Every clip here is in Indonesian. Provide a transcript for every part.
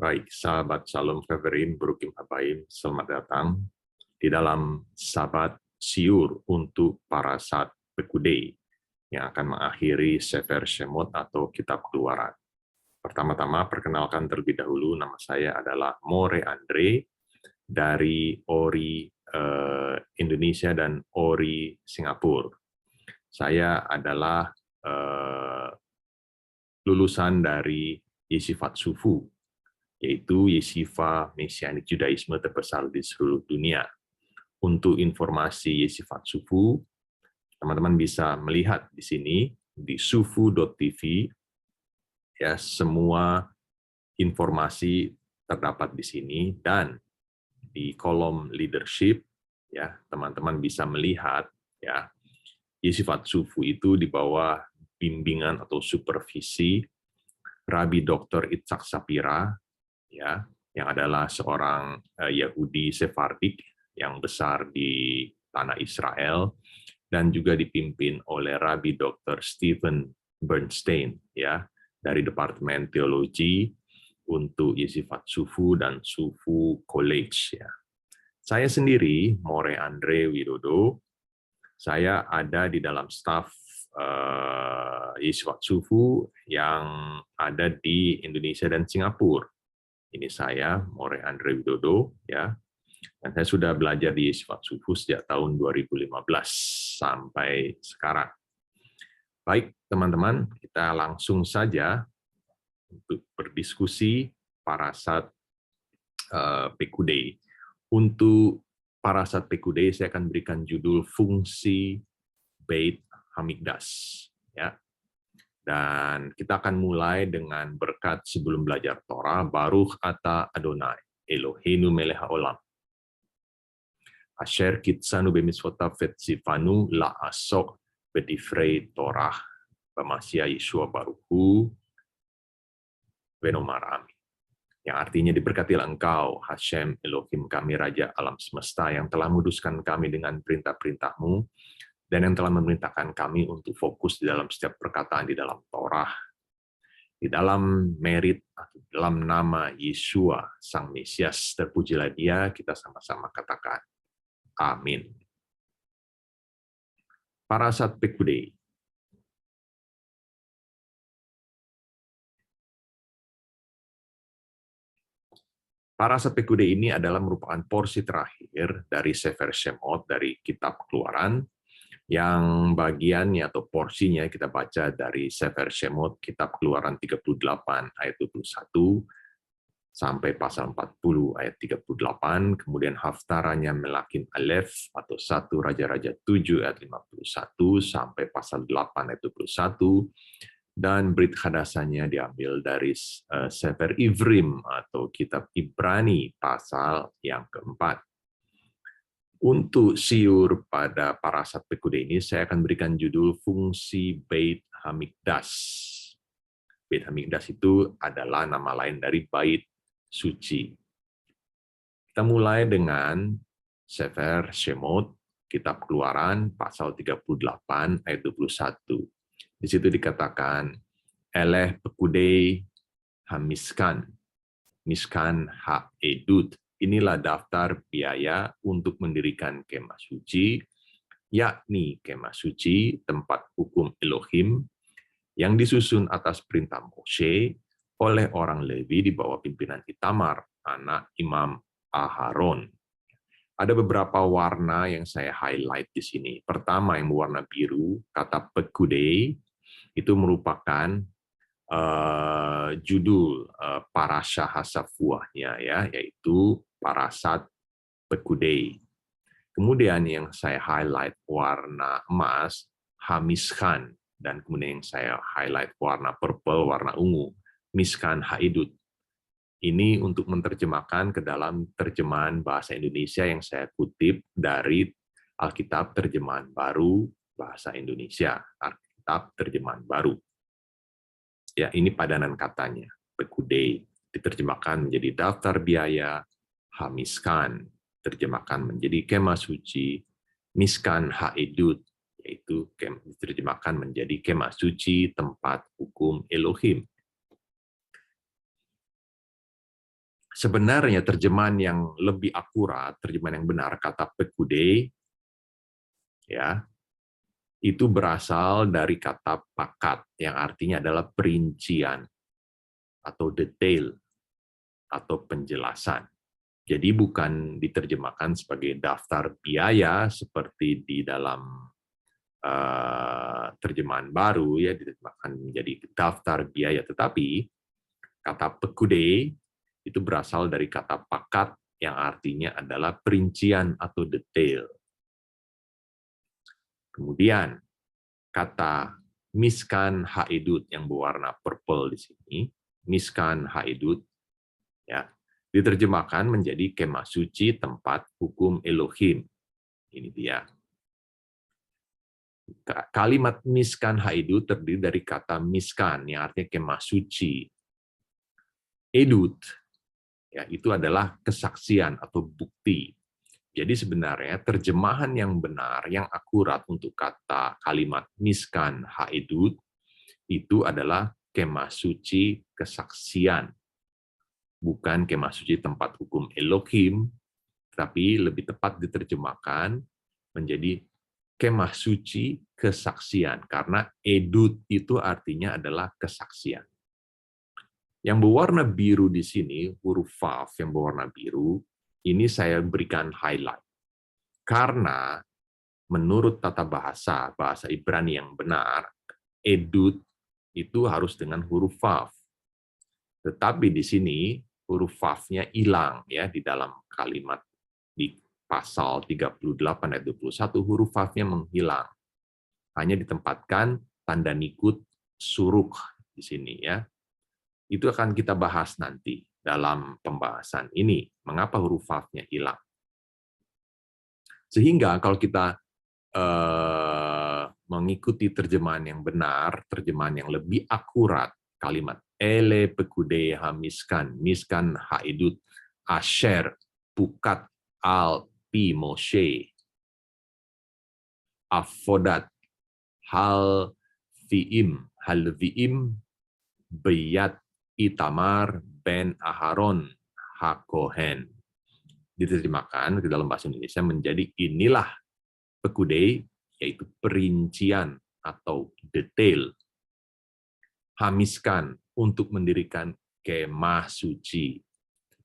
Baik, sahabat Shalom Feverim, Brukim Habaim, selamat datang di dalam Sabat Siur untuk Parasat Pekudei yang akan mengakhiri Sefer Shemot atau Kitab Keluaran. Pertama-tama, perkenalkan terlebih dahulu, nama saya adalah More Andre dari ORI Indonesia dan ORI Singapura. Saya adalah lulusan dari Yeshivot Sufu, yaitu Yeshiva Mesianik Judaisme terbesar di seluruh dunia. Untuk informasi Yeshivot Sufu, teman-teman bisa melihat di sini di sufu.tv, ya, semua informasi terdapat di sini, dan di kolom leadership, ya, teman-teman bisa melihat, ya, Yeshivot Sufu itu di bawah bimbingan atau supervisi Rabbi Dr. Itzhak Shapira, ya, yang adalah seorang Yahudi Sephardik yang besar di tanah Israel, dan juga dipimpin oleh Rabbi Dr. Stephen Bernstein, ya, dari Departemen Teologi untuk Yeshivot Sufu dan Sufu College. Ya. Saya sendiri, More Andre Widodo, saya ada di dalam staf Yeshivot Sufu yang ada di Indonesia dan Singapura. Ini saya, More Andre Widodo, ya. Dan saya sudah belajar di Yeshivot Sufu sejak tahun 2015 sampai sekarang. Baik, teman-teman, kita langsung saja untuk berdiskusi Parasat Pekudei. Untuk Parasat Pekudei, saya akan berikan judul Fungsi Beit Hamikdash. Ya. Dan kita akan mulai dengan berkat sebelum belajar Torah, Baruch Ata Adonai, Eloheinu melech haolam. Asher kitsanu b'mitzvotav vetzivanu la'asok b'divrei Torah b'mashiach Yeshua Baruchu v'nomar amin. Yang artinya diberkatilah engkau, Hashem Elohim kami, Raja alam semesta, yang telah menguduskan kami dengan perintah-perintahmu, dan yang telah memerintahkan kami untuk fokus di dalam setiap perkataan di dalam Torah, di dalam merit, dalam nama Yeshua, Sang Mesias, terpujilah Dia, kita sama-sama katakan, amin. Parasat Pekudei. Parasat Pekudei ini adalah merupakan porsi terakhir dari Sefer Shemot, dari Kitab Keluaran, yang bagiannya atau porsinya kita baca dari Sefer Shemot, Kitab Keluaran 38 ayat 21, sampai pasal 40 ayat 38, kemudian haftaranya Melakin Aleph atau 1 Raja-Raja 7 ayat 51, sampai pasal 8 ayat 21, dan Brit Hadasanya diambil dari Sefer Ivrim atau Kitab Ibrani pasal yang keempat. Untuk siur pada Parasat Pekudei ini, saya akan berikan judul Fungsi Beit Hamikdash. Beit Hamikdash itu adalah nama lain dari Bait Suci. Kita mulai dengan Sefer Shemot, Kitab Keluaran, pasal 38, ayat 21. Di situ dikatakan, Eleh Pekudei Hamiskan, Miskan Ha-Edut. Inilah daftar biaya untuk mendirikan kemah suci, yakni kemah suci, tempat hukum Elohim, yang disusun atas perintah Moshe oleh orang Lewi di bawah pimpinan Itamar, anak Imam Aharon. Ada beberapa warna yang saya highlight di sini. Pertama yang berwarna biru, kata Pekudei, itu merupakan judul parasha hasafuahnya, ya, yaitu Parasat Pekudei. Kemudian yang saya highlight warna emas, Hamiskan, dan kemudian yang saya highlight warna purple, warna ungu, Miskan Haidut. Ini untuk menerjemahkan ke dalam terjemahan bahasa Indonesia yang saya kutip dari Alkitab Terjemahan Baru Bahasa Indonesia, Alkitab Terjemahan Baru. Ya, ini padanan katanya. Pekudei diterjemahkan menjadi daftar biaya, Hamiskan terjemahkan menjadi kemah suci, Miskan Haedut yaitu diterjemahkan menjadi kemah suci tempat hukum Elohim. Sebenarnya terjemahan yang lebih akurat, terjemahan yang benar, kata pekude, ya, itu berasal dari kata pakat, yang artinya adalah perincian atau detail atau penjelasan. Jadi bukan diterjemahkan sebagai daftar biaya seperti di dalam terjemahan baru, ya, diterjemahkan menjadi daftar biaya, tetapi kata pekude itu berasal dari kata pakat yang artinya adalah perincian atau detail. Kemudian kata miskan haidut yang berwarna purple di sini, miskan haidut, ya, diterjemahkan menjadi kemah suci tempat hukum Elohim. Ini dia. Kalimat miskan haidut terdiri dari kata miskan yang artinya kemah suci. Edut, ya, itu adalah kesaksian atau bukti. Jadi sebenarnya terjemahan yang benar, yang akurat untuk kata kalimat miskan haidut itu adalah kemah suci kesaksian, bukan kemah suci tempat hukum Elohim, tapi lebih tepat diterjemahkan menjadi kemah suci kesaksian, karena edut itu artinya adalah kesaksian. Yang berwarna biru di sini, huruf Vav yang berwarna biru, ini saya berikan highlight. Karena menurut tata bahasa Ibrani yang benar, edut itu harus dengan huruf Vav. Tetapi di sini huruf Vav-nya hilang, ya, di dalam kalimat di pasal 38 ayat 21, huruf Vav-nya menghilang. Hanya ditempatkan tanda nikut suruk di sini, ya. Itu akan kita bahas nanti dalam pembahasan ini, mengapa huruf Vav-nya hilang. Sehingga kalau kita mengikuti terjemahan yang benar, terjemahan yang lebih akurat, kalimat ele pekude hamiskan, miskan haidut, asher, pukat al pi Moshe, afodat, hal viim, beyat Itamar ben Aharon Hakohen. Diterjemahkan ke dalam bahasa Indonesia menjadi inilah pekude, yaitu perincian atau detail. Hamiskan, untuk mendirikan kemah suci.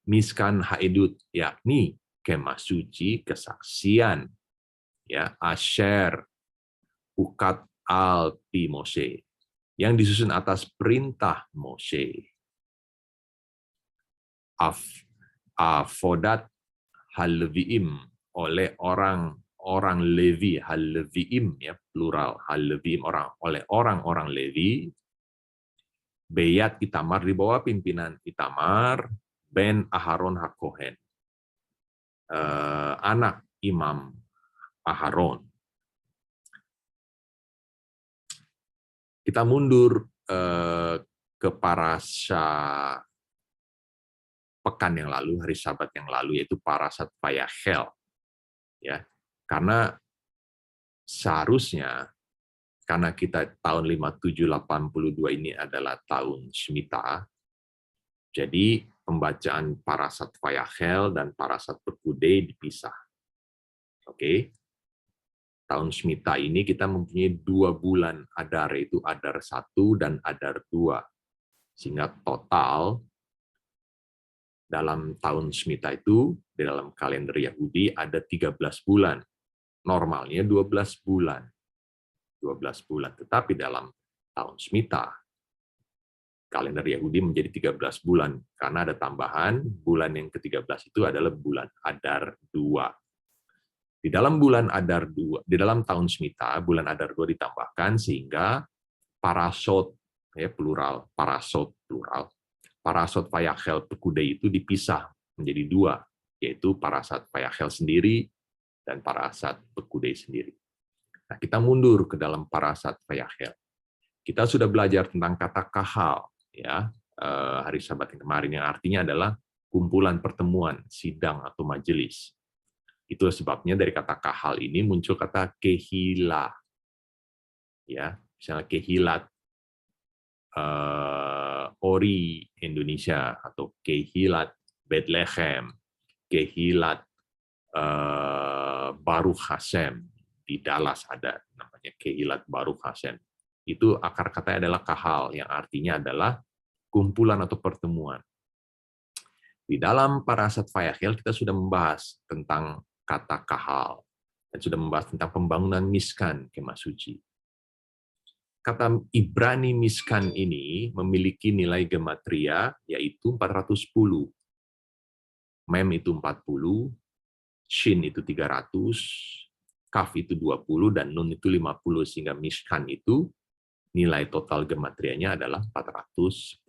Miskan haidut, yakni kemah suci kesaksian. Ya, Asher, ukat al pi Moshe, yang disusun atas perintah Moshe. Afodat halviim, oleh orang Levi, halviim, ya, plural, halviim, oleh orang-orang Levi. Beyat Itamar, di bawah pimpinan Itamar ben Aharon Hakohen, anak Imam Aharon. Kita mundur ke parasha pekan yang lalu, hari Sabat yang lalu, yaitu parasat Vayachel, ya. Karena seharusnya, karena kita tahun 5782 ini adalah tahun Shemitah, jadi pembacaan parasat Vayachel dan parasat Pekude dipisah. Oke. Tahun Shemitah ini kita mempunyai 2 bulan Adar, yaitu Adar 1 dan Adar 2. Sehingga total dalam tahun Shemitah itu, di dalam kalender Yahudi ada 13 bulan. Normalnya 12 bulan. 12 bulan. Tetapi dalam tahun Shemitah, kalender Yahudi menjadi 13 bulan. Karena ada tambahan, bulan yang ke-13 itu adalah bulan Adar 2. Di dalam bulan Adar 2, di dalam tahun Shemitah, bulan Adar 2 ditambahkan sehingga parasot, ya, plural, parasot plural, parasot Vayachel Pekude itu dipisah menjadi 2, yaitu parasat Vayachel sendiri dan parasat Pekude sendiri. Nah, kita mundur ke dalam parasat Vayachel. Kita sudah belajar tentang kata kahal, ya, hari Sabat yang kemarin, yang artinya adalah kumpulan pertemuan, sidang atau majelis. Itu sebabnya dari kata kahal ini muncul kata kehila, ya, misalnya kehilat ori Indonesia atau kehilat Bethlehem, Kehilat Baruch Hashem, di Dallas ada namanya Kehilat Baruch Hashem. Itu akar katanya adalah kahal, yang artinya adalah kumpulan atau pertemuan. Di dalam Parashat Vayakhel kita sudah membahas tentang kata kahal, dan sudah membahas tentang pembangunan Miskan, kemah suci. Kata Ibrani Miskan ini memiliki nilai gematria yaitu 410. Mem itu 40, Shin itu 300, Kaf itu 20, dan Nun itu 50, sehingga Mishkan itu nilai total gematrianya adalah 410.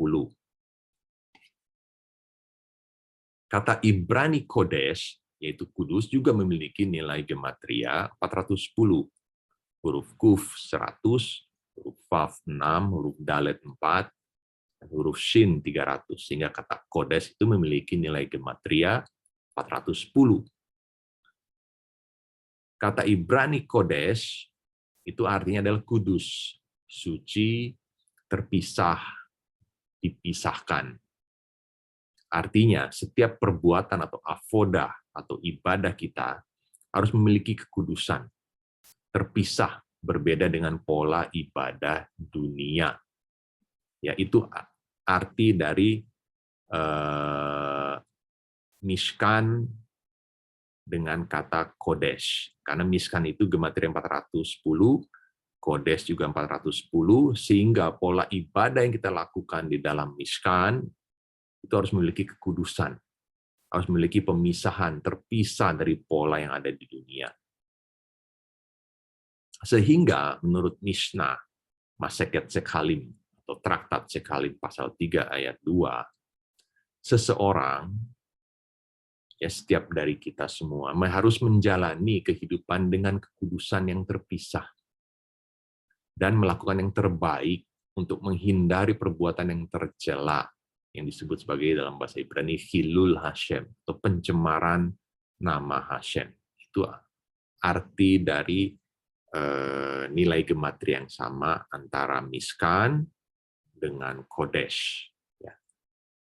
Kata Ibrani Kodesh, yaitu kudus, juga memiliki nilai gematria 410. Huruf Kuf 100, huruf Vav 6, huruf Dalet 4, dan huruf Shin 300, sehingga kata Kodesh itu memiliki nilai gematria 410. Kata Ibrani Kodesh itu artinya adalah kudus, suci, terpisah, dipisahkan. Artinya setiap perbuatan atau avodah atau ibadah kita harus memiliki kekudusan, terpisah, berbeda dengan pola ibadah dunia. Yaitu arti dari Mishkan dengan kata Kodesh. Karena Mishkan itu gematria 410, Kodesh juga 410, sehingga pola ibadah yang kita lakukan di dalam Mishkan itu harus memiliki kekudusan, harus memiliki pemisahan, terpisah dari pola yang ada di dunia. Sehingga menurut Mishnah, Maseket Sekhalim, atau Traktat Sekhalim pasal 3 ayat 2, seseorang, ya setiap dari kita semua, harus menjalani kehidupan dengan kekudusan yang terpisah dan melakukan yang terbaik untuk menghindari perbuatan yang tercela, yang disebut sebagai dalam bahasa Ibrani Hilul Hashem, atau pencemaran nama Hashem. Itu arti dari nilai gematria yang sama antara Mishkan dengan Kodesh.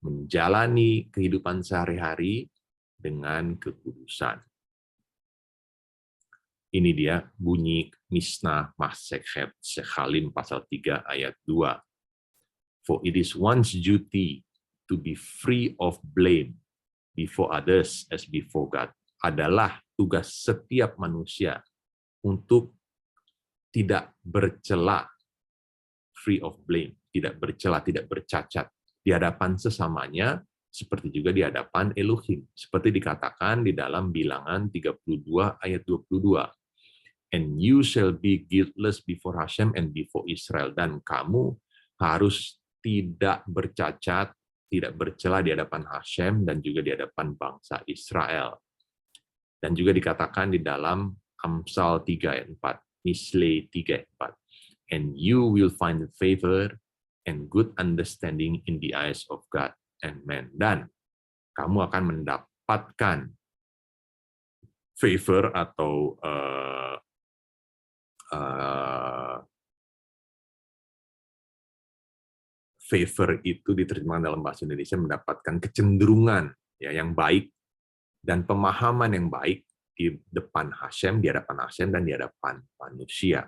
Menjalani kehidupan sehari-hari dengan kekudusan. Ini dia bunyi Mishnah Masechet Sekhalim pasal 3 ayat 2. For it is one's duty to be free of blame before others as before God. Adalah tugas setiap manusia untuk tidak bercela, free of blame, tidak bercela, tidak bercacat di hadapan sesamanya, seperti juga di hadapan Elohim. Seperti dikatakan di dalam Bilangan 32 ayat 22. And you shall be guiltless before Hashem and before Israel. Dan kamu harus tidak bercacat, tidak bercela di hadapan Hashem dan juga di hadapan bangsa Israel. Dan juga dikatakan di dalam Amsal 3 ayat 4, Misle 3 ayat 4. And you will find favor and good understanding in the eyes of God and man. Dan kamu akan mendapatkan favor atau favor itu diterjemahkan dalam bahasa Indonesia mendapatkan kecenderungan ya yang baik dan pemahaman yang baik di depan Hashem, di hadapan Hashem dan di hadapan manusia.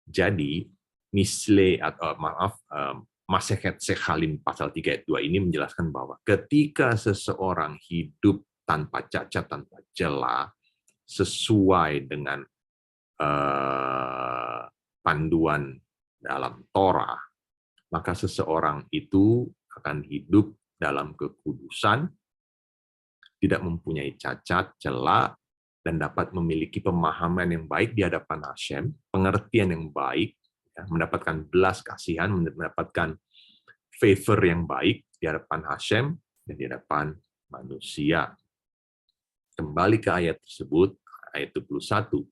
Jadi Misle atau Masechet Sekhalim pasal 3 ayat 2 ini menjelaskan bahwa ketika seseorang hidup tanpa cacat, tanpa celah, sesuai dengan panduan dalam Torah, maka seseorang itu akan hidup dalam kekudusan, tidak mempunyai cacat, celah, dan dapat memiliki pemahaman yang baik di hadapan Hashem, pengertian yang baik, ya, mendapatkan belas kasihan, mendapatkan favor yang baik di hadapan Hashem dan di hadapan manusia. Kembali ke ayat tersebut, ayat 21.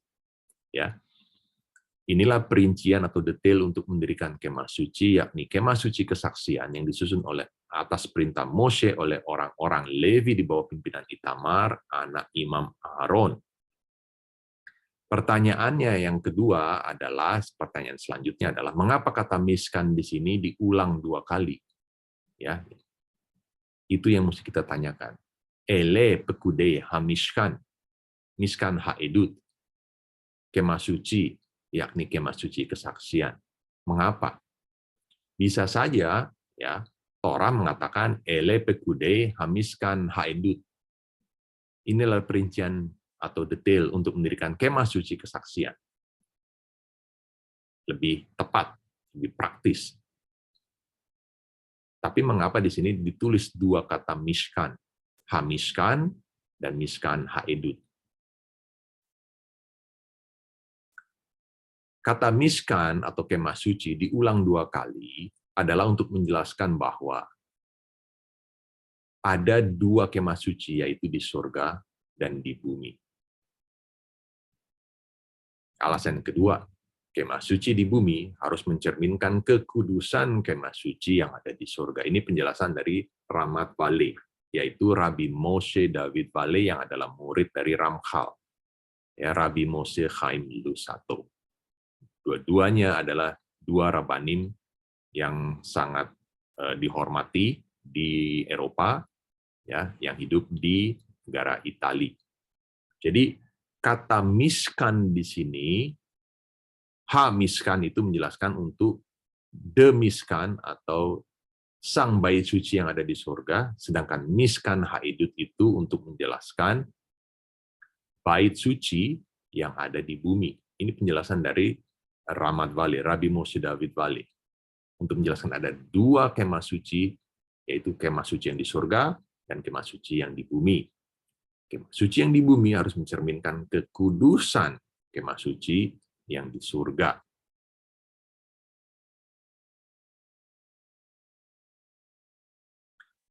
Ya. Inilah perincian atau detail untuk mendirikan kemah suci, yakni kemah suci kesaksian yang disusun oleh atas perintah Moshe oleh orang-orang Levi di bawah pimpinan Itamar, anak Imam Aaron. Pertanyaannya yang kedua adalah, pertanyaan selanjutnya adalah, mengapa kata miskan di sini diulang 2 kali? Ya, Itu yang mesti kita tanyakan. Ele pekude hamishkan, miskan haedut, kemah suci, yakni kemah suci kesaksian. Mengapa? Bisa saja ya Torah mengatakan ele pekude hamiskan haedut. Inilah perincian atau detail untuk mendirikan kemah suci kesaksian. Lebih tepat, lebih praktis. Tapi mengapa di sini ditulis dua kata mishkan, hamishkan dan miskan haedut? Kata miskan atau kemah suci diulang dua kali adalah untuk menjelaskan bahwa ada dua kemah suci, yaitu di surga dan di bumi. Alasan kedua, kemah suci di bumi harus mencerminkan kekudusan kemah suci yang ada di surga. Ini penjelasan dari Ramat Valley, yaitu Rabbi Moshe David Valley yang adalah murid dari Ramchal, ya, Rabbi Moshe Chaim Lusato. Dua-duanya adalah dua rabbanim yang sangat dihormati di Eropa, ya, yang hidup di negara Italia. Jadi kata miskan di sini, miskan itu menjelaskan untuk demiskan atau sang bait suci yang ada di surga, sedangkan miskan haidut itu untuk menjelaskan bait suci yang ada di bumi. Ini penjelasan dari Ramat Valley, Rabbi Moshe David Valley, untuk menjelaskan ada dua kemah suci, yaitu kemah suci yang di surga dan kemah suci yang di bumi. Kemah suci yang di bumi harus mencerminkan kekudusan kemah suci yang di surga.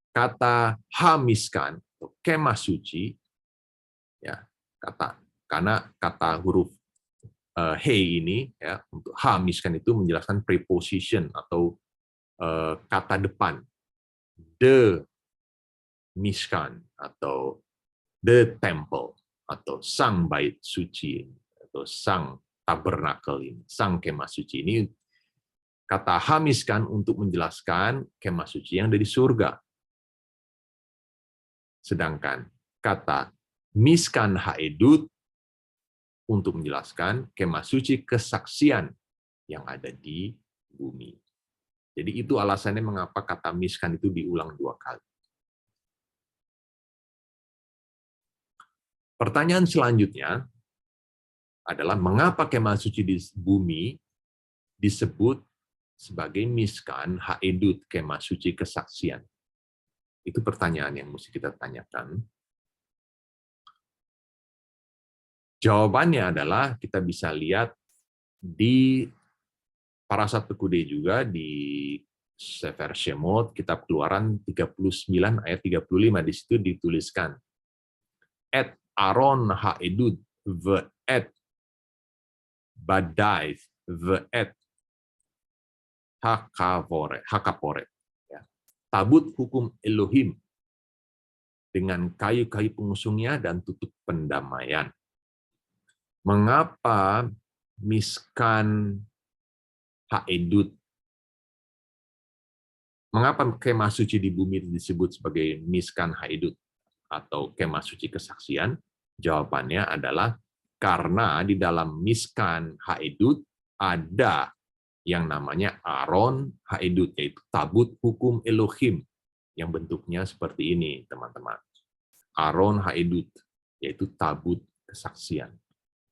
Kata hamiskan atau kemah suci, ya, karena kata huruf he ini, ya, untuk hamiskan itu menjelaskan preposition atau kata depan, the mishkan atau the temple atau sang bait suci atau sang tabernakel ini, sang kemah suci ini. Kata hamiskan untuk menjelaskan kemah suci yang ada di surga. Sedangkan kata miskan haedut untuk menjelaskan kemah suci kesaksian yang ada di bumi. Jadi itu alasannya mengapa kata miskan itu diulang dua kali. Pertanyaan selanjutnya adalah mengapa kemah suci di bumi disebut sebagai miskan haedut, kemah suci kesaksian? Itu pertanyaan yang mesti kita tanyakan. Jawabannya adalah kita bisa lihat di Parashat Pekude juga, di Sefer Shemot, Kitab Keluaran 39 ayat 35, di situ dituliskan et Aaron haedut ve et badai ve et hakaporet, ya. Tabut hukum Elohim dengan kayu-kayu pengusungnya dan tutup pendamaian. Mengapa miskan haedut? Mengapa kemah suci di bumi disebut sebagai miskan haedut atau kemah suci kesaksian? Jawabannya adalah karena di dalam miskan haedut ada yang namanya Aaron haedut, yaitu tabut hukum Elohim, yang bentuknya seperti ini, teman-teman. Aaron haedut, yaitu tabut kesaksian.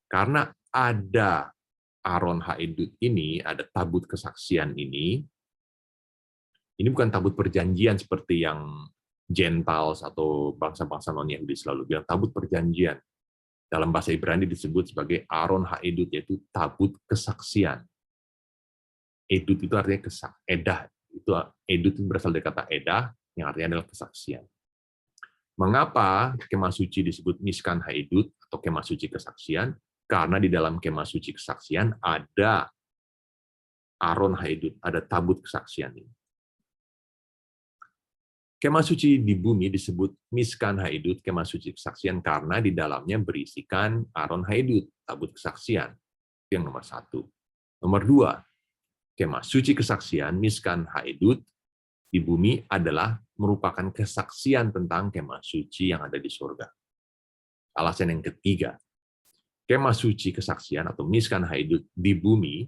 Karena ada Aaron haedut ini, ada tabut kesaksian ini bukan tabut perjanjian seperti yang Gentiles atau bangsa-bangsa non-Yahudi selalu bilang, tabut perjanjian. Dalam bahasa Ibrani disebut sebagai Aaron haedut, yaitu tabut kesaksian. Edut itu artinya edah. Edut itu berasal dari kata edah, yang artinya adalah kesaksian. Mengapa kemah suci disebut miskan haedut atau kemah suci kesaksian? Karena di dalam kemah suci kesaksian ada Aaron haedut, ada tabut kesaksian ini. Kemah suci di bumi disebut miskan haedut, kemah suci kesaksian, karena di dalamnya berisikan Aaron haedut, tabut kesaksian. Itu yang nomor satu. Nomor dua, kemah suci kesaksian, miskan haedut, di bumi adalah merupakan kesaksian tentang kemah suci yang ada di surga. Alasan yang ketiga, kemah suci kesaksian atau Mishkan Haidut di bumi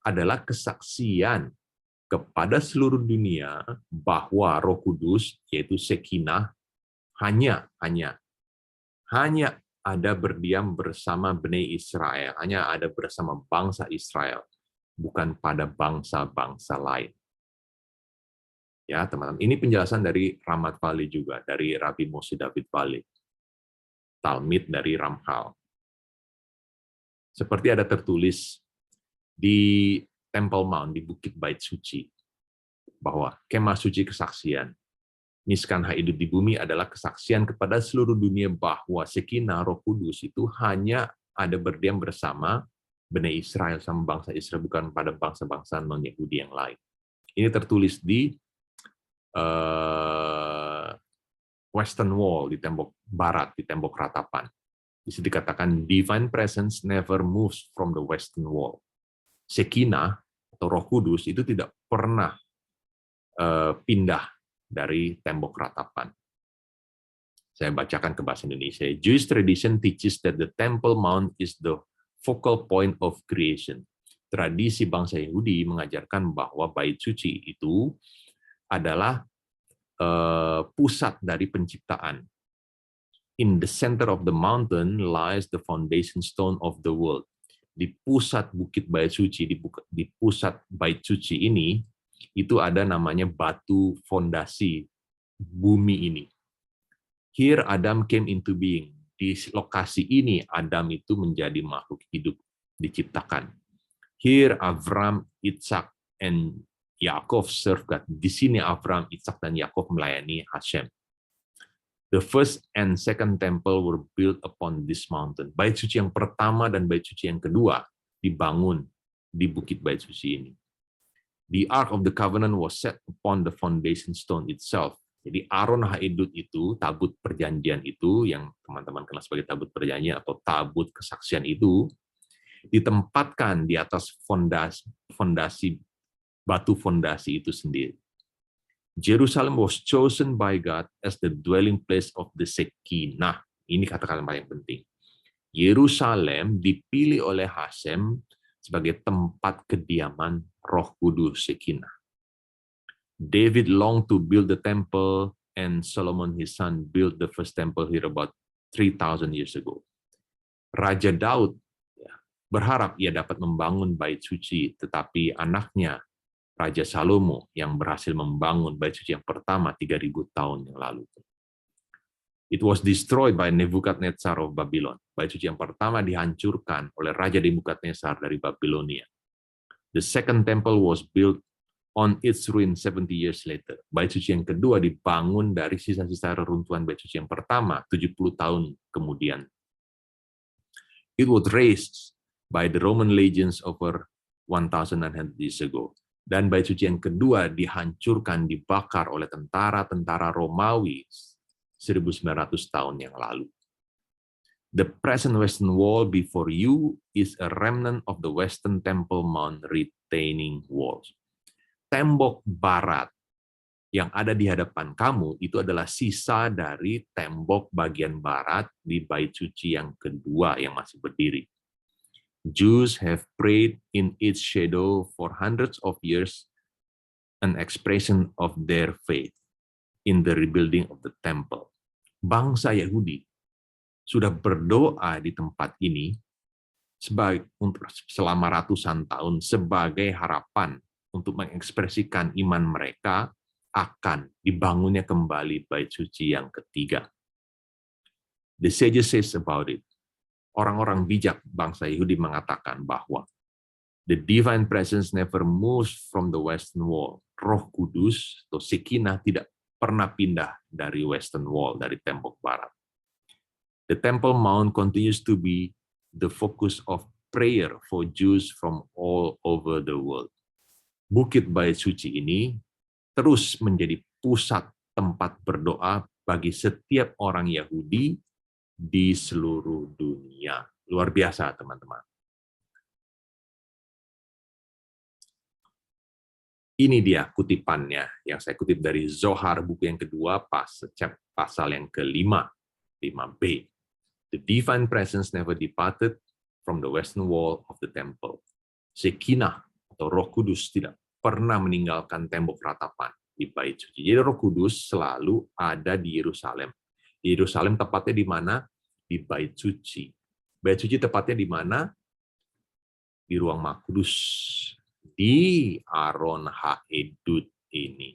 adalah kesaksian kepada seluruh dunia bahwa Roh Kudus, yaitu Shekinah, hanya ada berdiam bersama Bani Israel, hanya ada bersama bangsa Israel, bukan pada bangsa-bangsa lain. Ya, teman-teman, ini penjelasan dari Ramat Valley juga, dari Rabbi Moshe David Valley. Talmid dari Ramchal. Seperti ada tertulis di Temple Mount, di Bukit Bait Suci, bahwa kemah suci kesaksian, Mishkan Haidut di bumi adalah kesaksian kepada seluruh dunia bahwa Shekinah Roh Kudus itu hanya ada berdiam bersama Bani Israel, sama bangsa Israel, bukan pada bangsa-bangsa non-Yahudi yang lain. Ini tertulis di Western Wall, di tembok barat, di tembok ratapan. Di situ dikatakan, Divine Presence never moves from the Western Wall. Shekinah atau Roh Kudus itu tidak pernah pindah dari tembok ratapan. Saya bacakan ke bahasa Indonesia. Jewish tradition teaches that the Temple Mount is the focal point of creation. Tradisi bangsa Yahudi mengajarkan bahwa Bait Suci itu adalah pusat dari penciptaan. In the center of the mountain lies the foundation stone of the world. Di pusat Bukit Bait Suci, di pusat Bait Suci ini, itu ada namanya batu fondasi bumi ini. Here Adam came into being. Di lokasi ini Adam itu menjadi makhluk hidup, diciptakan. Here Avram, Ishak, and Yaakov serve God. Di sini Avram, Ishak, dan Yaakov melayani Hashem. The first and second temple were built upon this mountain. Bait suci yang pertama dan bait suci yang kedua dibangun di Bukit Bait Suci ini. The Ark of the Covenant was set upon the foundation stone itself. Jadi Aron Haidut itu, tabut perjanjian itu, yang teman-teman kenal sebagai tabut perjanjian atau tabut kesaksian itu, ditempatkan di atas fondasi batu fondasi itu sendiri. Jerusalem was chosen by God as the dwelling place of the Shekinah. Ini kata-kata paling penting. Yerusalem dipilih oleh Hashem sebagai tempat kediaman Roh Kudus Shekinah. David longed to build the temple, and Solomon his son built the first temple here about 3,000 years ago. Raja Daud berharap ia dapat membangun bait suci, tetapi anaknya Raja Salomo yang berhasil membangun bait suci yang pertama 3.000 tahun yang lalu. It was destroyed by Nebukadnezar of Babylon. Bait suci yang pertama dihancurkan oleh Raja Nebukadnezar dari Babilonia. The second temple was built on its ruin 70 years later. Bait suci yang kedua dibangun dari sisa-sisa reruntuhan bait suci yang pertama 70 tahun kemudian. It was raised by the Roman legions over 1,900 years ago. Dan bait suci yang kedua dihancurkan, dibakar oleh tentara-tentara Romawi 1.900 tahun yang lalu. The present Western Wall before you is a remnant of the Western Temple Mount retaining walls. Tembok barat yang ada di hadapan kamu itu adalah sisa dari tembok bagian barat di bait suci yang kedua yang masih berdiri. Jews have prayed in its shadow for hundreds of years, an expression of their faith in the rebuilding of the temple. Bangsa Yahudi sudah berdoa di tempat ini selama ratusan tahun sebagai harapan untuk mengekspresikan iman mereka akan dibangunnya kembali bait suci yang ketiga. The sages says about it. Orang-orang bijak bangsa Yahudi mengatakan bahwa the divine presence never moves from the western wall. Roh Kudus atau Shekinah tidak pernah pindah dari western wall, dari tembok barat. The Temple Mount continues to be the focus of prayer for Jews from all over the world. Bukit Bait Suci ini terus menjadi pusat tempat berdoa bagi setiap orang Yahudi di seluruh dunia. Luar biasa, teman-teman. Ini dia kutipannya yang saya kutip dari Zohar, buku yang kedua, pasal yang kelima, 5b. The divine presence never departed from the western wall of the temple. Shekinah atau Roh Kudus tidak pernah meninggalkan tembok ratapan di bait suci. Jadi Roh Kudus selalu ada di Yerusalem. Di Yerusalem tepatnya di mana? Di bait suci. Bait suci tepatnya di mana? Di ruang Maha Kudus, di Aron Haedut ini.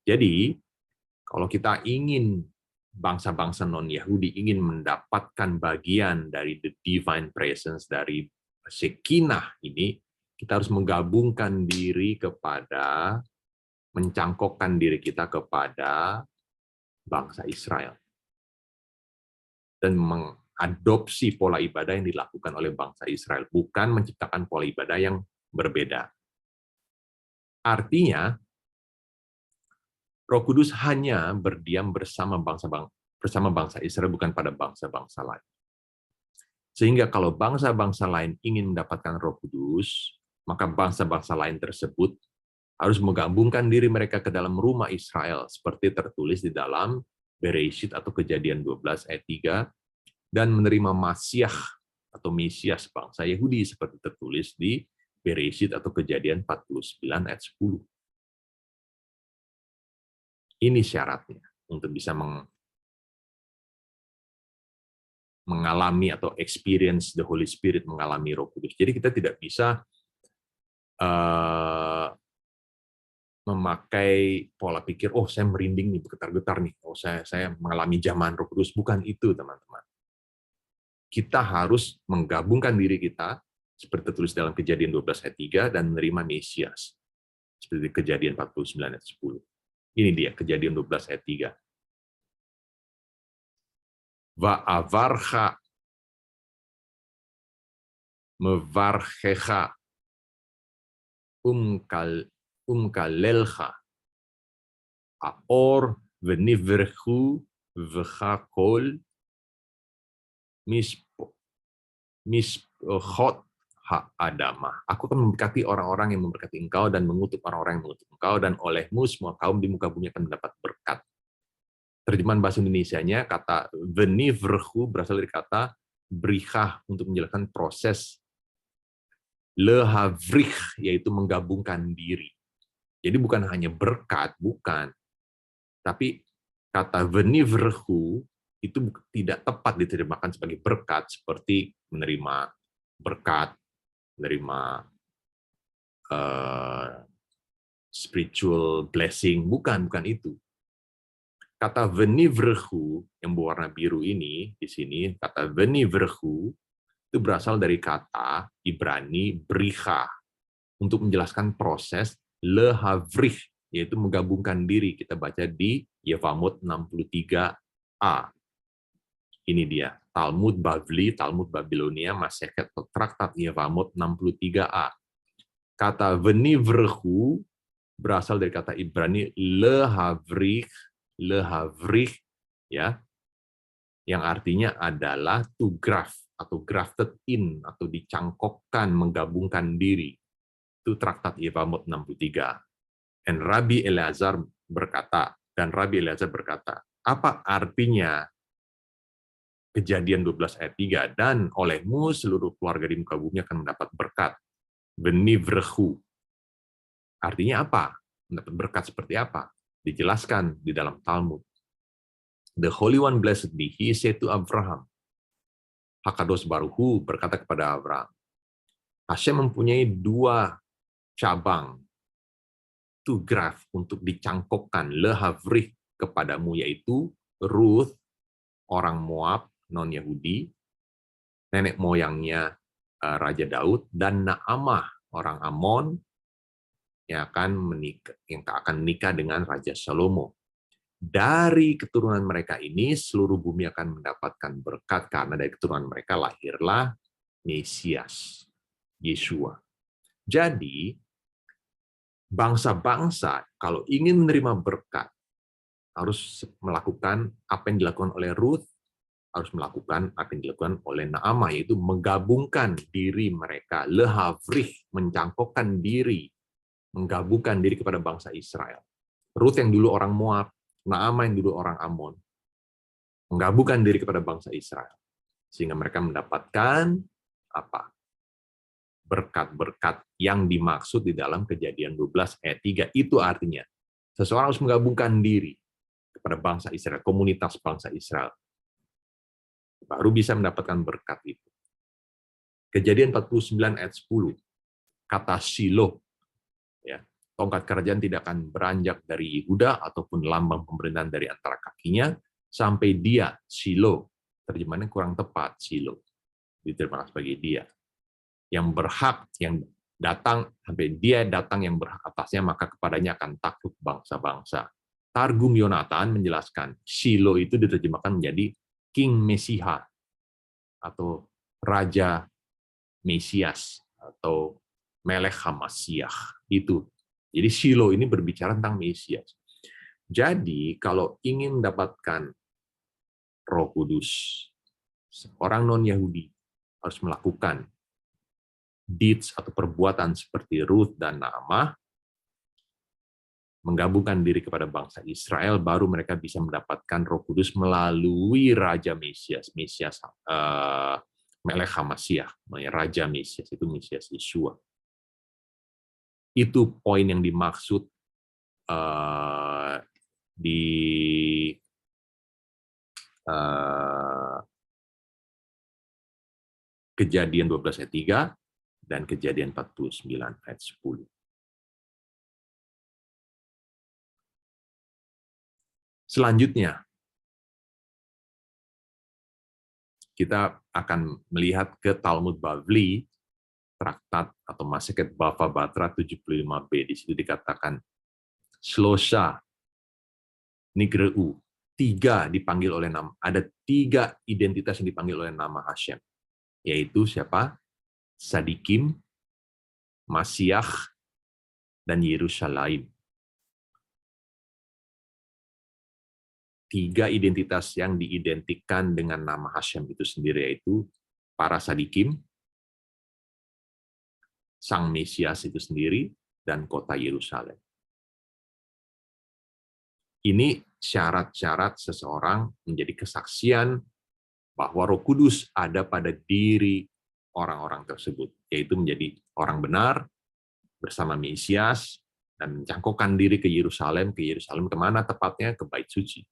Jadi, kalau kita ingin bangsa-bangsa non-Yahudi ingin mendapatkan bagian dari the divine presence, dari Shekinah ini, kita harus menggabungkan diri kepada, mencangkokkan diri kita kepada bangsa Israel. Dan mengadopsi pola ibadah yang dilakukan oleh bangsa Israel, bukan menciptakan pola ibadah yang berbeda. Artinya, Roh Kudus hanya berdiam bersama bangsa Israel, bukan pada bangsa-bangsa lain. Sehingga kalau bangsa-bangsa lain ingin mendapatkan Roh Kudus, maka bangsa-bangsa lain tersebut harus menggabungkan diri mereka ke dalam rumah Israel, seperti tertulis di dalam Bereshit atau Kejadian 12 ayat 3, dan menerima Masyah atau Mesias bangsa Yahudi, seperti tertulis di Bereshit atau Kejadian 49 ayat 10. Ini syaratnya untuk bisa mengalami atau experience the Holy Spirit, mengalami Roh Kudus. Jadi kita tidak bisa memakai pola pikir, oh saya merinding nih, bergetar-getar nih, oh saya mengalami zaman Roh Kudus. Bukan itu, teman-teman. Kita harus menggabungkan diri kita, seperti tertulis dalam Kejadian 12 ayat 3, dan menerima Mesias, seperti Kejadian 49 ayat 10. Ini dia, Kejadian 12 ayat 3. Va'avarcha mevarchecha umkalelcha aor venivrchu v'chakol mispchot ha'adamah. Aku akan memberkati orang-orang yang memberkati engkau dan mengutuk orang-orang yang mengutuk engkau, dan olehmu semua kaum di muka bumi akan mendapat berkat. Terjemahan bahasa Indonesianya, kata venivrchu berasal dari kata brichah, untuk menjelaskan proses lehavrich, yaitu menggabungkan diri. Jadi bukan hanya berkat, bukan. Tapi kata venivrchu itu tidak tepat diterjemahkan sebagai berkat, seperti menerima berkat, menerima spiritual blessing, bukan itu. Kata venivrchu yang berwarna biru ini di sini, kata venivrchu itu berasal dari kata Ibrani bricha, untuk menjelaskan proses lehavrich, yaitu menggabungkan diri. Kita baca di Yevamot 63a. Ini dia, Talmud Bavli, Talmud Babilonia, Masechet atau Traktat Yevamot 63a. Kata venivrchu berasal dari kata Ibrani lehavrich, ya, yang artinya adalah to graft atau grafted in, atau dicangkokkan, menggabungkan diri. Itu Traktat Yevamot 63. Dan Rabbi Elazar berkata, apa artinya Kejadian 12 ayat 3, dan olehmu seluruh keluarga di muka bumi akan mendapat berkat. Venivrchu. Artinya apa? Mendapat berkat seperti apa? Dijelaskan di dalam Talmud. The Holy One blessed be, he said to Abraham, Hakadosh Baruhu berkata kepada Abraham, Hashem mempunyai dua cabang, to graft, untuk dicangkokkan, lehavrich, kepadamu, yaitu Ruth, orang Moab, non-Yahudi, nenek moyangnya Raja Daud, dan Naamah, orang Amon, yang akan menikah dengan Raja Salomo. Dari keturunan mereka ini, seluruh bumi akan mendapatkan berkat, karena dari keturunan mereka lahirlah Mesias, Yeshua. Jadi, bangsa-bangsa kalau ingin menerima berkat, harus melakukan apa yang dilakukan oleh Ruth, harus melakukan apa yang dilakukan oleh Naamah, yaitu menggabungkan diri mereka, lehavrich, mencangkokkan diri menggabungkan diri kepada bangsa Israel. Ruth yang dulu orang Moab, Naamah yang dulu orang Amon, menggabungkan diri kepada bangsa Israel. Sehingga mereka mendapatkan apa? Berkat-berkat yang dimaksud di dalam Kejadian 12 ayat 3. Itu artinya, seseorang harus menggabungkan diri kepada bangsa Israel, komunitas bangsa Israel. Baru bisa mendapatkan berkat itu. Kejadian 49 ayat 10. Kata Shiloh, ya, tongkat kerajaan tidak akan beranjak dari Yehuda ataupun lambang pemerintahan dari antara kakinya sampai dia, Shiloh. Terjemahannya kurang tepat, Shiloh. Diterjemahkan sebagai dia. Yang berhak, yang datang, sampai dia datang yang berhak atasnya, maka kepadanya akan takluk bangsa-bangsa. Targum Yonatan menjelaskan, Shiloh itu diterjemahkan menjadi King Mesiha, atau Raja Mesias, atau Melech HaMashiach. Itu. Jadi Shiloh ini berbicara tentang Mesias. Jadi kalau ingin mendapatkan Roh Kudus, orang non-Yahudi harus melakukan deeds atau perbuatan seperti Ruth dan Naamah, menggabungkan diri kepada bangsa Israel, baru mereka bisa mendapatkan Roh Kudus melalui Raja Mesias, Melech HaMashiach, Raja Mesias, itu Mesias Yeshua. Itu poin yang dimaksud di Kejadian 12 ayat 3 dan Kejadian 49 ayat 10. Selanjutnya, kita akan melihat ke Talmud Bavli, traktat atau Maseket Bava Batra 75b. Di situ dikatakan, Shlosha Nigreu, dipanggil oleh nama, ada 3 identitas yang dipanggil oleh nama Hashem, yaitu siapa? Sadikim, Mashiach, dan Yerusalem. 3 identitas yang diidentikan dengan nama Hashem itu sendiri, yaitu para Sadikim, Sang Mesias itu sendiri, dan kota Yerusalem. Ini syarat-syarat seseorang menjadi kesaksian bahwa Roh Kudus ada pada diri orang-orang tersebut, yaitu menjadi orang benar bersama Mesias dan mencangkokkan diri ke Yerusalem kemana tepatnya? Ke Bait Suci.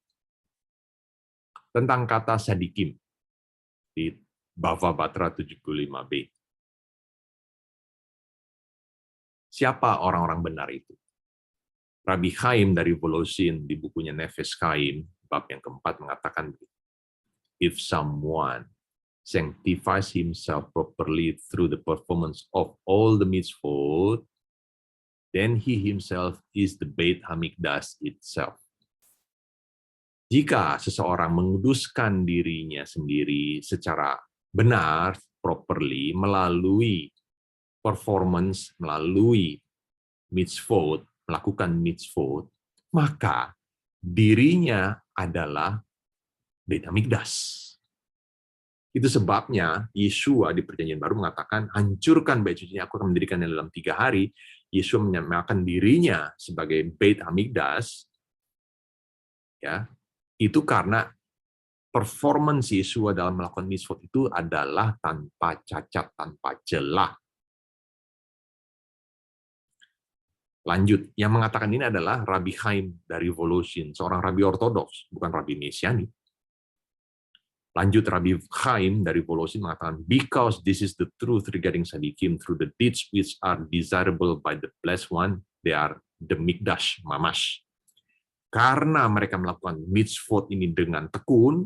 Tentang kata Sadikim di Bava Batra 75b. Siapa orang-orang benar itu? Rabbi Chaim dari Volosin di bukunya Nefesh Chaim, bab yang keempat mengatakan, if someone sanctifies himself properly through the performance of all the mitzvot, then he himself is the Beit Hamikdash itself. Jika seseorang menguduskan dirinya sendiri secara benar, properly, melalui performance, melalui mitzvot, melakukan mitzvot, maka dirinya adalah Beit Hamikdash. Itu sebabnya Yeshua di Perjanjian Baru mengatakan, hancurkan Bait Suci, aku akan mendirikannya dalam 3 hari. Yeshua menyamakan dirinya sebagai Beit Hamikdash, ya, itu karena performance Yeshua dalam melakukan mitzvot itu adalah tanpa cacat, tanpa celah. Lanjut, yang mengatakan ini adalah Rabbi Chaim dari Volosin, seorang Rabbi Ortodoks, bukan Rabbi Mesiani. Lanjut, Rabbi Chaim dari Volosin mengatakan, because this is the truth regarding Sadikim through the deeds which are desirable by the blessed one, they are the Mikdash, Mamash. Karena mereka melakukan mitzvot ini dengan tekun,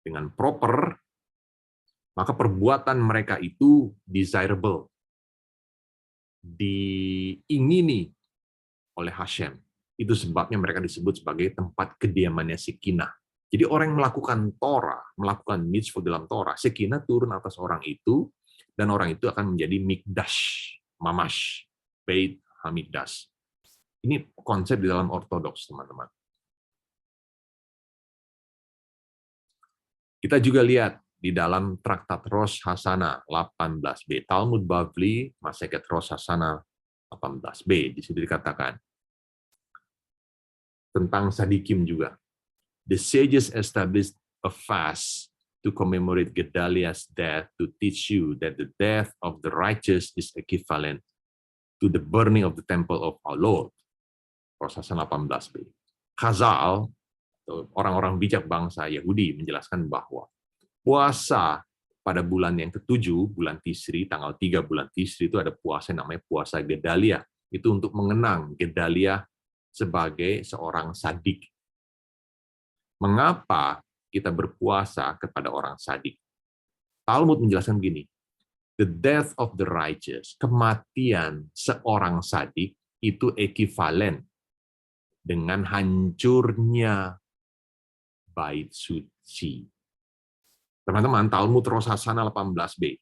dengan proper, maka perbuatan mereka itu desirable, diingini oleh Hashem. Itu sebabnya mereka disebut sebagai tempat kediamannya Shekinah. Jadi orang yang melakukan Torah, melakukan mitzvot dalam Torah, Shekinah turun atas orang itu, dan orang itu akan menjadi Mikdash, Mamash, Beit Hamikdash. Ini konsep di dalam Ortodoks, teman-teman. Kita juga lihat di dalam Traktat Rosh Hashanah 18b, Talmud Bavli, Maseket Rosh Hashanah 18b. Di situ dikatakan tentang Sadikim juga. The sages established a fast to commemorate Gedaliah's death to teach you that the death of the righteous is equivalent to the burning of the temple of our Lord. Proses 18b. Khazal, orang-orang bijak bangsa Yahudi, menjelaskan bahwa puasa pada bulan yang ke-7, bulan Tisri, tanggal 3 bulan Tisri, itu ada puasa yang namanya puasa Gedaliah. Itu untuk mengenang Gedaliah sebagai seorang sadik. Mengapa kita berpuasa kepada orang sadik? Talmud menjelaskan begini, the death of the righteous, kematian seorang sadik, itu ekivalen dengan hancurnya bait suci. Teman-teman, Talmud Rosh Hashanah 18b.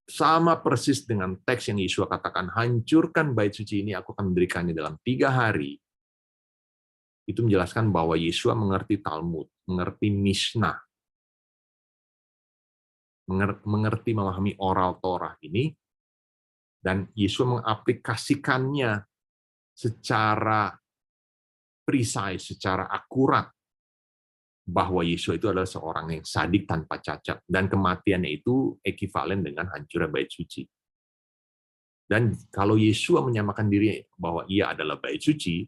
Sama persis dengan teks yang Yeshua katakan, hancurkan bait suci ini, aku akan mendirikannya dalam 3 hari. Itu menjelaskan bahwa Yeshua mengerti Talmud, mengerti Mishnah, mengerti memahami oral Torah ini, dan Yeshua mengaplikasikannya secara precise, secara akurat, bahwa Yeshua itu adalah seorang yang sadik tanpa cacat, dan kematiannya itu ekivalen dengan hancurnya bait suci. Dan kalau Yeshua menyamakan diri bahwa ia adalah bait suci,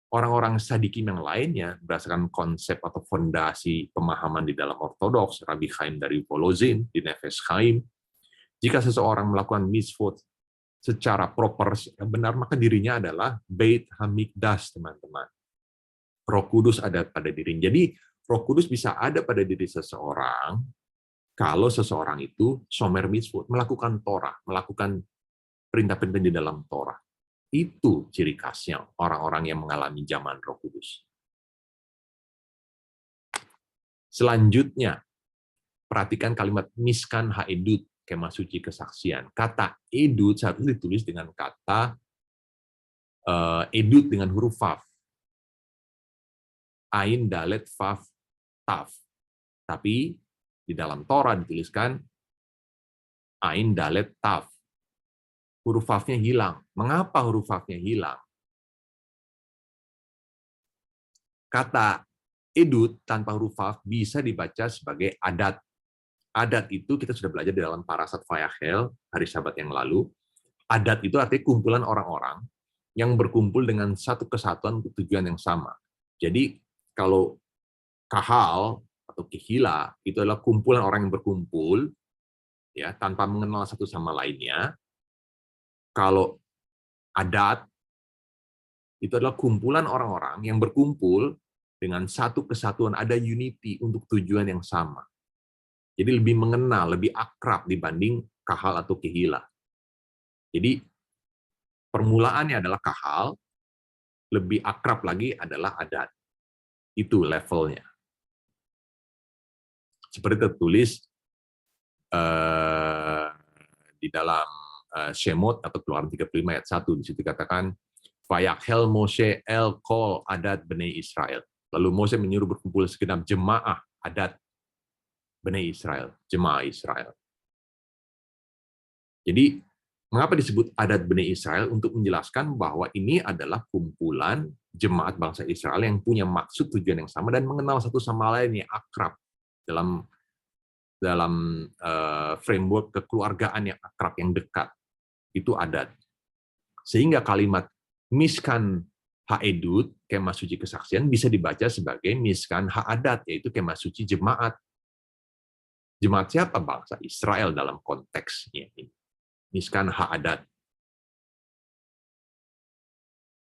orang-orang sadikim yang lainnya, berdasarkan konsep atau fondasi pemahaman di dalam Ortodoks, Rabbi Chaim dari Volozhin, di Nefesh Chaim, jika seseorang melakukan mitzvot secara proper, benar, maka dirinya adalah Beit Hamikdash, teman-teman. Roh Kudus ada pada dirinya. Jadi, Roh Kudus bisa ada pada diri seseorang kalau seseorang itu shomer mitzvot, melakukan Torah, melakukan perintah-perintah di dalam Torah. Itu ciri khasnya orang-orang yang mengalami zaman Roh Kudus. Selanjutnya, perhatikan kalimat miskan ha'edut, kemah suci kesaksian. Kata edut seharusnya ditulis dengan kata edut dengan huruf Vav. Ain, Dalet, Vav, Tav. Tapi di dalam Torah dituliskan Ain, Dalet, Tav. Huruf Vav-nya hilang. Mengapa huruf Vav-nya hilang? Kata edut tanpa huruf Vav bisa dibaca sebagai adat. Adat itu kita sudah belajar di dalam Parashat Vayachel hari Sabat yang lalu. Adat itu artinya kumpulan orang-orang yang berkumpul dengan satu kesatuan untuk tujuan yang sama. Jadi kalau kahal atau kehila itu adalah kumpulan orang yang berkumpul ya tanpa mengenal satu sama lainnya. Kalau adat itu adalah kumpulan orang-orang yang berkumpul dengan satu kesatuan, ada unity untuk tujuan yang sama. Jadi lebih mengenal, lebih akrab dibanding kahal atau kehila. Jadi permulaannya adalah kahal, lebih akrab lagi adalah adat. Itu levelnya. Seperti tertulis di dalam Shemot atau Keluaran 35 ayat 1, di situ dikatakan, Vayakhel Moshe el kol adat Bnei Israel. Lalu Mose menyuruh berkumpul segenap jemaah adat Bnei Israel, jemaah Israel. Jadi, mengapa disebut adat Bnei Israel? Untuk menjelaskan bahwa ini adalah kumpulan jemaat bangsa Israel yang punya maksud tujuan yang sama dan mengenal satu sama lain yang akrab dalam framework kekeluargaan yang akrab, yang dekat. Itu adat. Sehingga kalimat miskan ha'edut, kemah suci kesaksian, bisa dibaca sebagai miskan ha'adat, yaitu kemah suci jemaat. Jemaat siapa? Bangsa Israel dalam konteksnya ini. Miskan ha'adat.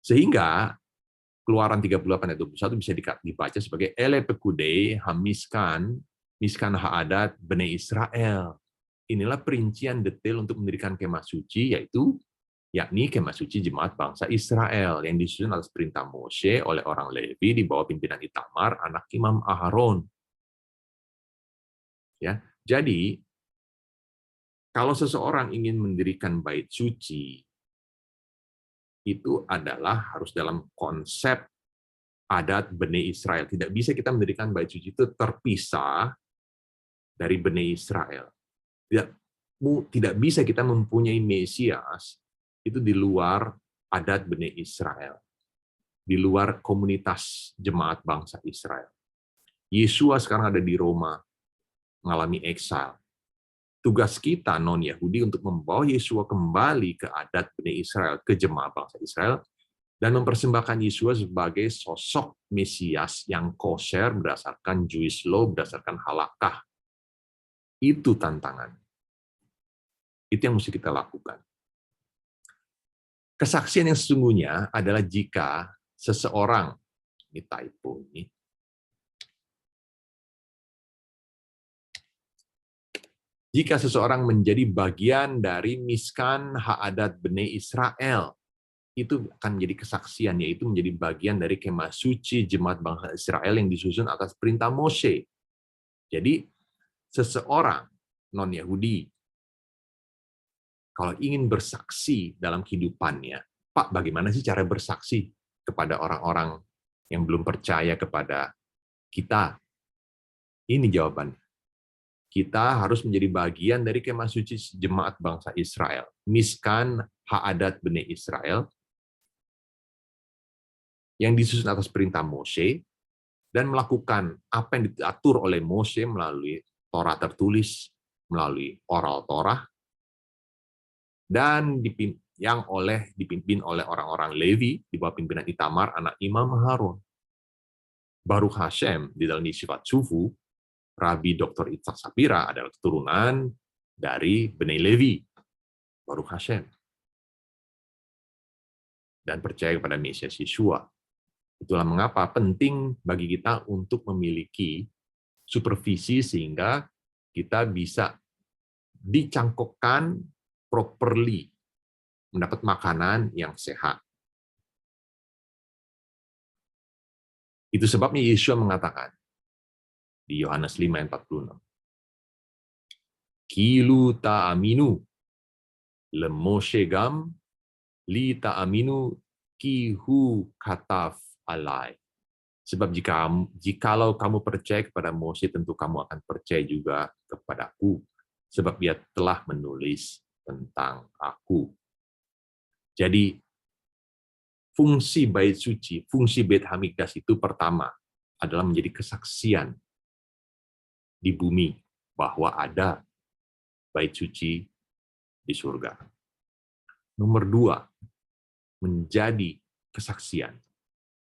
Sehingga Keluaran 38 ayat 21 bisa dibaca sebagai ele pekudei hamiskan miskan ha'adat Bnei Israel. Inilah perincian detail untuk mendirikan kemah suci, yakni kemah suci jemaat bangsa Israel yang disusun atas perintah Moshe oleh orang Levi di bawah pimpinan Itamar, anak Imam Aharon. Ya, jadi kalau seseorang ingin mendirikan bait suci, itu adalah harus dalam konsep adat Bnei Israel. Tidak bisa kita mendirikan bait suci itu terpisah dari Bnei Israel. Tidak bisa kita mempunyai Mesias itu di luar adat Bani Israel, di luar komunitas jemaat bangsa Israel. Yesua sekarang ada di Roma, mengalami exile. Tugas kita non-Yahudi untuk membawa Yesua kembali ke adat Bani Israel, ke jemaat bangsa Israel, dan mempersembahkan Yesua sebagai sosok Mesias yang kosher berdasarkan Jewish law, berdasarkan halakah. Itu tantangan. Itu yang mesti kita lakukan. Kesaksian yang sesungguhnya adalah jika seseorang, ini typo ini, jika seseorang menjadi bagian dari miskan haadat Bani Israel, itu akan menjadi kesaksian, yaitu menjadi bagian dari kemah suci jemaat bangsa Israel yang disusun atas perintah Moshe. Jadi, seseorang non-Yahudi, kalau ingin bersaksi dalam kehidupannya, Pak, bagaimana sih cara bersaksi kepada orang-orang yang belum percaya kepada kita? Ini jawabannya. Kita harus menjadi bagian dari kemah suci jemaat bangsa Israel. Miskan haadat Bani Israel yang disusun atas perintah Moshe dan melakukan apa yang diatur oleh Moshe melalui Torah tertulis, melalui oral Torah, dan dipimpin oleh orang-orang Levi di bawah pimpinan Itamar, anak Imam Harun. Baruch Hashem di dalam Yeshivat Sufu, Rabbi Dr. Itzhak Sapira adalah keturunan dari Bnei Levi. Baruch Hashem. Dan percaya kepada Mesias Yeshua. Itulah mengapa penting bagi kita untuk memiliki supervisi sehingga kita bisa dicangkokkan properly, mendapat makanan yang sehat. Itu sebabnya Yeshua mengatakan di Yohanes 5 ayat 46, Kilu ta'aminu lemoshe gam li ta'aminu kihu kataf alai. Sebab jikalau kamu percaya kepada Mose, tentu kamu akan percaya juga kepadaku, sebab dia telah menulis tentang aku. Jadi, fungsi bait suci, fungsi Beit Hamikdash itu pertama adalah menjadi kesaksian di bumi bahwa ada bait suci di surga. Nomor 2, menjadi kesaksian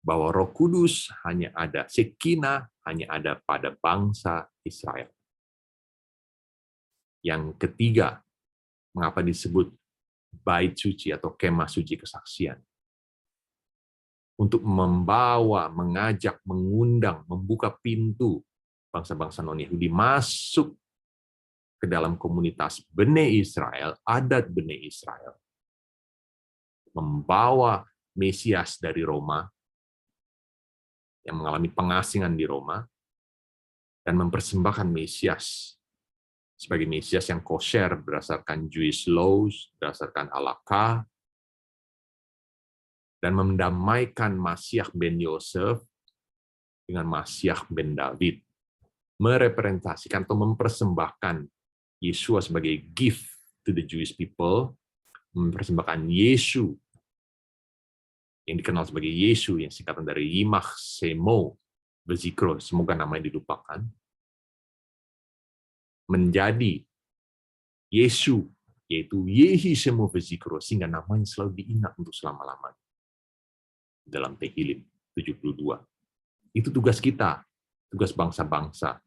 bahwa Roh Kudus hanya ada, Shekinah hanya ada pada bangsa Israel. Yang ketiga, mengapa disebut bait suci atau kemah suci kesaksian? Untuk membawa, mengajak, mengundang, membuka pintu bangsa-bangsa non-Yahudi masuk ke dalam komunitas Bnei Israel, adat Bnei Israel. Membawa Mesias dari Roma, yang mengalami pengasingan di Roma, dan mempersembahkan Mesias sebagai Mesias yang kosher berdasarkan Jewish laws, berdasarkan halakha, dan mendamaikan Masyah ben Yosef dengan Masyah ben David, merepresentasikan atau mempersembahkan Yeshua sebagai gift to the Jewish people, mempersembahkan Yesu yang dikenal sebagai Yesu, yang singkatan dari Yimach Semo Bezikro, semoga namanya dilupakan, menjadi Yesu, yaitu Yehi Semo Bezikro, sehingga namanya selalu diingat untuk selama-lamanya. Dalam Tehillim 72. Itu tugas kita, tugas bangsa-bangsa.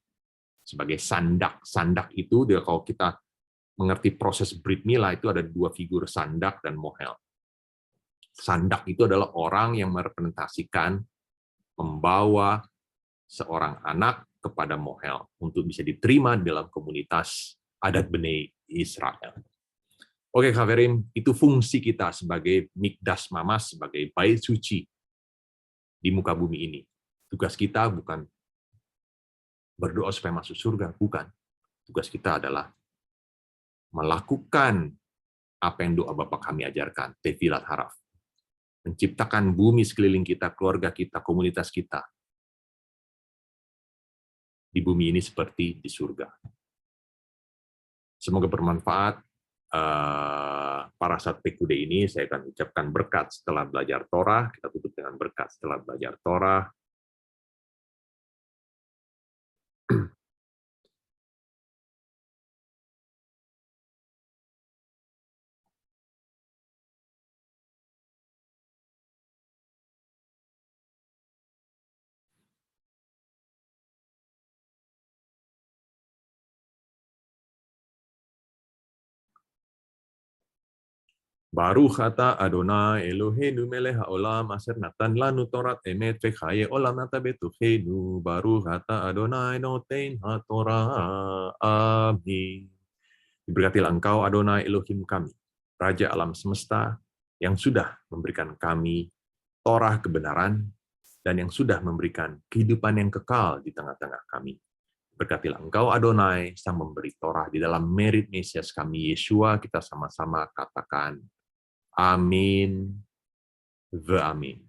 Sebagai sandak. Sandak itu, kalau kita mengerti proses Brit Milah, itu ada 2 figur, sandak dan mohel. Sandak itu adalah orang yang merepresentasikan, membawa seorang anak kepada mohel untuk bisa diterima dalam komunitas adat Bnei Israel. Oke, Khaverim, itu fungsi kita sebagai Mikdash Mamas, sebagai bait suci di muka bumi ini. Tugas kita bukan berdoa supaya masuk surga, bukan. Tugas kita adalah melakukan apa yang doa Bapa kami ajarkan, Tefilat Haraf. Menciptakan bumi sekeliling kita, keluarga kita, komunitas kita, di bumi ini seperti di surga. Semoga bermanfaat. Parasat Pekude ini saya akan ucapkan berkat setelah belajar Torah. Kita tutup dengan berkat setelah belajar Torah. Baruch ata Adonai Eloheinu melech haolam aser natan lanu Torat emet vechaye olam nata betuchenu. Baruch ata Adonai noten haTorah. Amin. Diberkatilah Engkau Adonai Elohim kami, Raja alam semesta, yang sudah memberikan kami Torah kebenaran dan yang sudah memberikan kehidupan yang kekal di tengah-tengah kami. Berkatilah Engkau Adonai, Sang memberi Torah di dalam merit Mesias kami Yeshua. Kita sama-sama katakan Amin, ve Amin.